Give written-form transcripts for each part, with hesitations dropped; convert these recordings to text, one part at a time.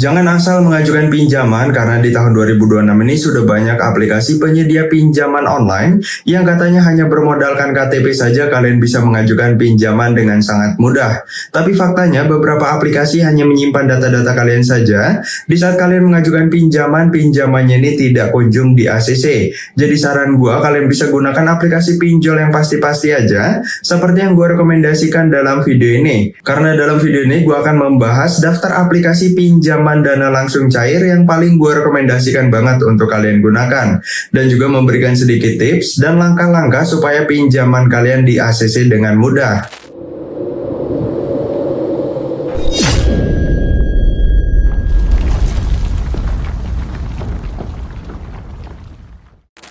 Jangan asal mengajukan pinjaman karena di tahun 2026 ini sudah banyak aplikasi penyedia pinjaman online yang katanya hanya bermodalkan KTP saja kalian bisa mengajukan pinjaman dengan sangat mudah. Tapi faktanya beberapa aplikasi hanya menyimpan data-data kalian saja. Di saat kalian mengajukan pinjamannya ini tidak kunjung di ACC. Jadi saran gua kalian bisa gunakan aplikasi pinjol yang pasti-pasti aja seperti yang gua rekomendasikan dalam video ini. Karena dalam video ini gua akan membahas daftar aplikasi pinjaman dana langsung cair yang paling gue rekomendasikan banget untuk kalian gunakan, dan juga memberikan sedikit tips dan langkah-langkah supaya pinjaman kalian di ACC dengan mudah.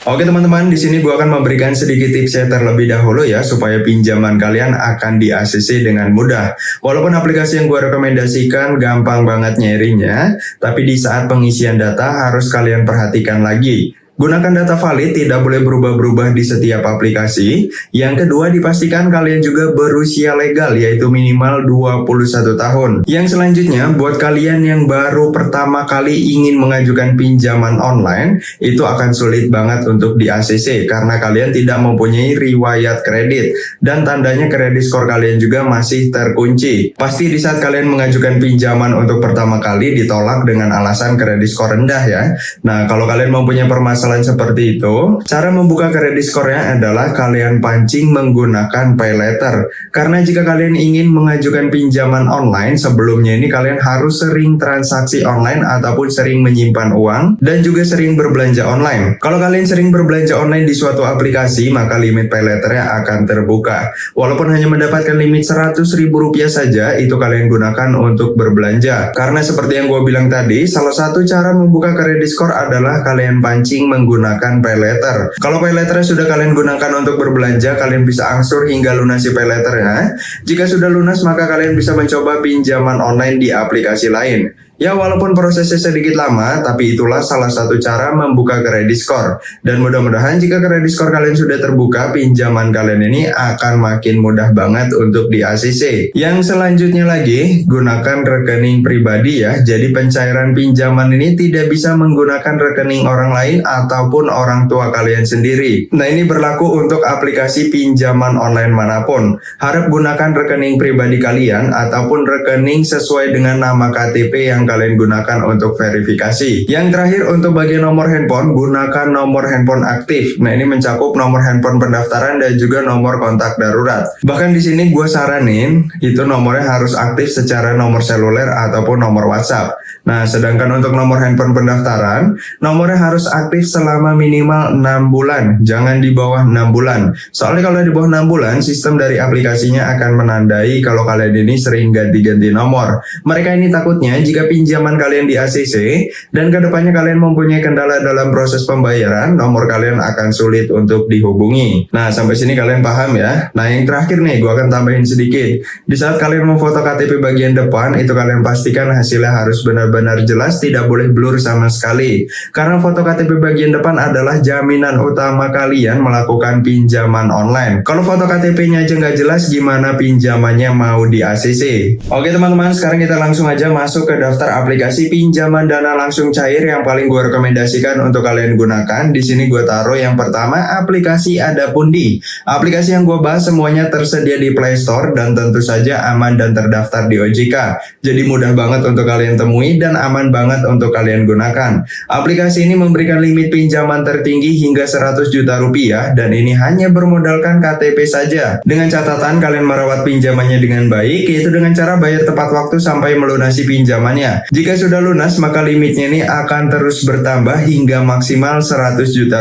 Oke teman-teman, di sini gue akan memberikan sedikit tipsnya terlebih dahulu ya, supaya pinjaman kalian akan di ACC dengan mudah. Walaupun aplikasi yang gue rekomendasikan gampang banget nyarinya, tapi di saat pengisian data harus kalian perhatikan lagi. Gunakan data valid, tidak boleh berubah-berubah di setiap aplikasi. Yang kedua, dipastikan kalian juga berusia legal, yaitu minimal 21 tahun. Yang selanjutnya, buat kalian yang baru pertama kali ingin mengajukan pinjaman online, itu akan sulit banget untuk di ACC, karena kalian tidak mempunyai riwayat kredit, dan tandanya kredit skor kalian juga masih terkunci. Pasti di saat kalian mengajukan pinjaman untuk pertama kali, ditolak dengan alasan kredit skor rendah ya. Nah, kalau kalian mempunyai permasalahan seperti itu, cara membuka kredit skornya adalah kalian pancing menggunakan pay letter. Karena jika kalian ingin mengajukan pinjaman online, sebelumnya ini kalian harus sering transaksi online ataupun sering menyimpan uang dan juga sering berbelanja online. Kalau kalian sering berbelanja online di suatu aplikasi, maka limit pay letternya akan terbuka. Walaupun hanya mendapatkan limit Rp100.000 saja, itu kalian gunakan untuk berbelanja. Karena seperti yang gue bilang tadi, salah satu cara membuka kredit skor adalah kalian pancing menggunakan pay letter. Kalau pay letternya sudah kalian gunakan untuk berbelanja, kalian bisa angsur hingga lunasi pay letternya. Jika sudah lunas, maka kalian bisa mencoba pinjaman online di aplikasi lain. Ya, walaupun prosesnya sedikit lama, tapi itulah salah satu cara membuka kredit skor. Dan mudah-mudahan jika kredit skor kalian sudah terbuka, pinjaman kalian ini akan makin mudah banget untuk di ACC. Yang selanjutnya lagi, gunakan rekening pribadi ya. Jadi pencairan pinjaman ini tidak bisa menggunakan rekening orang lain ataupun orang tua kalian sendiri. Nah, ini berlaku untuk aplikasi pinjaman online manapun. Harap gunakan rekening pribadi kalian ataupun rekening sesuai dengan nama KTP yang kalian gunakan untuk verifikasi. Yang terakhir, untuk bagian nomor handphone, gunakan nomor handphone aktif. Nah, ini mencakup nomor handphone pendaftaran dan juga nomor kontak darurat. Bahkan di sini gue saranin itu nomornya harus aktif secara nomor seluler ataupun nomor WhatsApp. Nah, sedangkan untuk nomor handphone pendaftaran, nomornya harus aktif selama minimal 6 bulan. Jangan di bawah 6 bulan. Soalnya kalau di bawah 6 bulan, sistem dari aplikasinya akan menandai kalau kalian ini sering ganti-ganti nomor. Mereka ini takutnya jika pinjaman kalian di ACC dan kedepannya kalian mempunyai kendala dalam proses pembayaran, nomor kalian akan sulit untuk dihubungi. Nah, sampai sini kalian paham ya. Nah, yang terakhir nih, gue akan tambahin sedikit. Di saat kalian memfoto KTP bagian depan, itu kalian pastikan hasilnya harus benar-benar jelas, tidak boleh blur sama sekali. Karena foto KTP bagian depan adalah jaminan utama kalian melakukan pinjaman online. Kalau foto KTP-nya aja nggak jelas, gimana pinjamannya mau di ACC? Oke teman-teman, sekarang kita langsung aja masuk ke daftar aplikasi pinjaman dana langsung cair yang paling gue rekomendasikan untuk kalian gunakan. Di sini gue taruh yang pertama aplikasi Adapundi. Aplikasi yang gue bahas semuanya tersedia di Play Store dan tentu saja aman dan terdaftar di OJK. Jadi mudah banget untuk kalian temui dan aman banget untuk kalian gunakan. Aplikasi ini memberikan limit pinjaman tertinggi hingga Rp100 juta dan ini hanya bermodalkan KTP saja. Dengan catatan kalian merawat pinjamannya dengan baik, yaitu dengan cara bayar tepat waktu sampai melunasi pinjamannya. Jika sudah lunas, maka limitnya ini akan terus bertambah hingga maksimal Rp100 juta.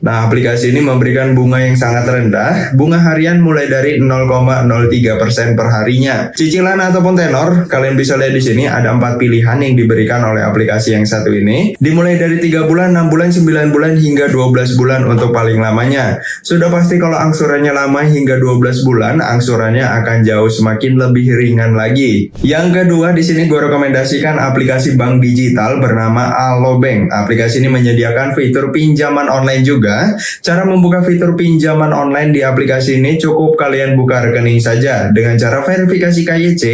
Nah, aplikasi ini memberikan bunga yang sangat rendah, bunga harian mulai dari 0,03% per harinya. Cicilan ataupun tenor, kalian bisa lihat di sini ada 4 pilihan yang diberikan oleh aplikasi yang satu ini. Dimulai dari 3 bulan, 6 bulan, 9 bulan, hingga 12 bulan untuk paling lamanya. Sudah pasti kalau angsurannya lama hingga 12 bulan, angsurannya akan jauh semakin lebih ringan lagi. Yang kedua, di sini gue rekomendasi rekomendasikan aplikasi bank digital bernama Alobank. Aplikasi ini menyediakan fitur pinjaman online juga. Cara membuka fitur pinjaman online di aplikasi ini cukup kalian buka rekening saja dengan cara verifikasi KYC,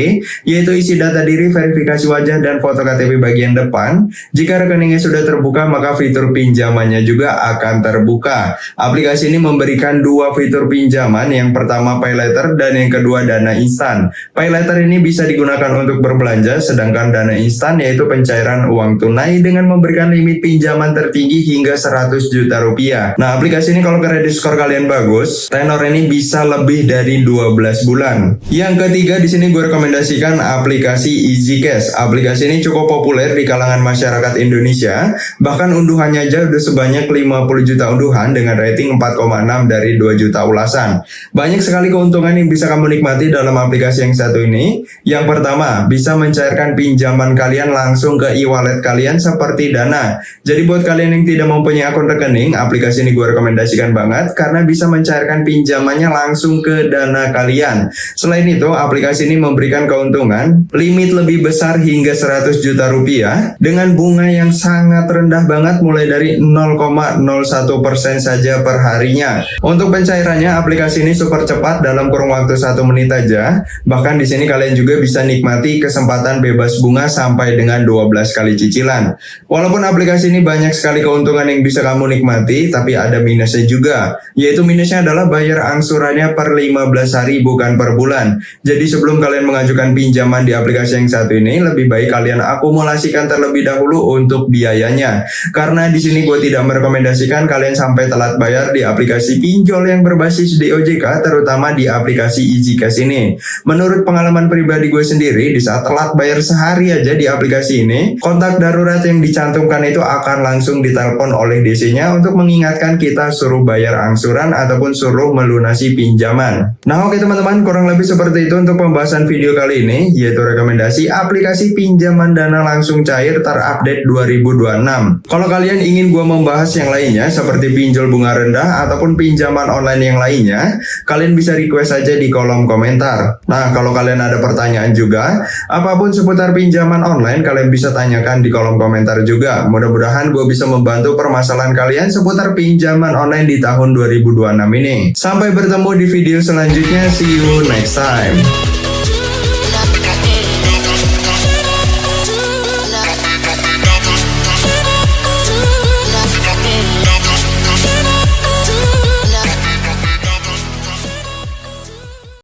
yaitu isi data diri, verifikasi wajah, dan foto KTP bagian depan. Jika rekeningnya sudah terbuka, maka fitur pinjamannya juga akan terbuka. Aplikasi ini memberikan dua fitur pinjaman, yang pertama Pay Later dan yang kedua Dana Instan. Pay Later ini bisa digunakan untuk berbelanja, sedangkan Dana Instan yaitu pencairan uang tunai dengan memberikan limit pinjaman tertinggi hingga 100 juta rupiah. Nah, aplikasi ini kalau kredit skor kalian bagus, tenor ini bisa lebih dari 12 bulan. Yang ketiga di sini gue rekomendasikan aplikasi Easy Cash. Aplikasi ini cukup populer di kalangan masyarakat Indonesia, bahkan unduhannya aja udah sebanyak 50 juta unduhan dengan rating 4,6 dari 2 juta ulasan. Banyak sekali keuntungan yang bisa kamu nikmati dalam aplikasi yang satu ini. Yang pertama, bisa mencairkan pinjaman kalian langsung ke e-wallet kalian seperti Dana. Jadi buat kalian yang tidak mempunyai akun rekening, aplikasi ini gue rekomendasikan banget karena bisa mencairkan pinjamannya langsung ke Dana kalian. Selain itu, aplikasi ini memberikan keuntungan limit lebih besar hingga 100 juta rupiah dengan bunga yang sangat rendah banget, mulai dari 0,01% saja per harinya. Untuk pencairannya, aplikasi ini super cepat dalam kurun waktu 1 menit aja. Bahkan di sini kalian juga bisa nikmati kesempatan bebas bunga sampai dengan 12 kali cicilan. Walaupun aplikasi ini banyak sekali keuntungan yang bisa kamu nikmati, tapi ada minusnya juga. Yaitu minusnya adalah bayar angsurannya per 15 hari bukan per bulan. Jadi sebelum kalian mengajukan pinjaman di aplikasi yang satu ini, lebih baik kalian akumulasikan terlebih dahulu untuk biayanya. Karena di sini gue tidak merekomendasikan kalian sampai telat bayar di aplikasi pinjol yang berbasis di OJK, terutama di aplikasi Easy Cash ini. Menurut pengalaman pribadi gue sendiri, di saat telat bayar sehari aja di aplikasi ini, kontak darurat yang dicantumkan itu akan langsung ditelepon oleh DC-nya untuk mengingatkan kita suruh bayar angsuran ataupun suruh melunasi pinjaman. Nah oke teman-teman, kurang lebih seperti itu untuk pembahasan video kali ini, yaitu rekomendasi aplikasi pinjaman dana langsung cair terupdate 2026. Kalau kalian ingin gue membahas yang lainnya seperti pinjol bunga rendah ataupun pinjaman online yang lainnya, kalian bisa request aja di kolom komentar. Nah kalau kalian ada pertanyaan juga, apapun seputar pinjaman online, kalian bisa tanyakan di kolom komentar juga. Mudah-mudahan gue bisa membantu permasalahan kalian seputar pinjaman online di tahun 2026 ini. Sampai bertemu di video selanjutnya, see you next time.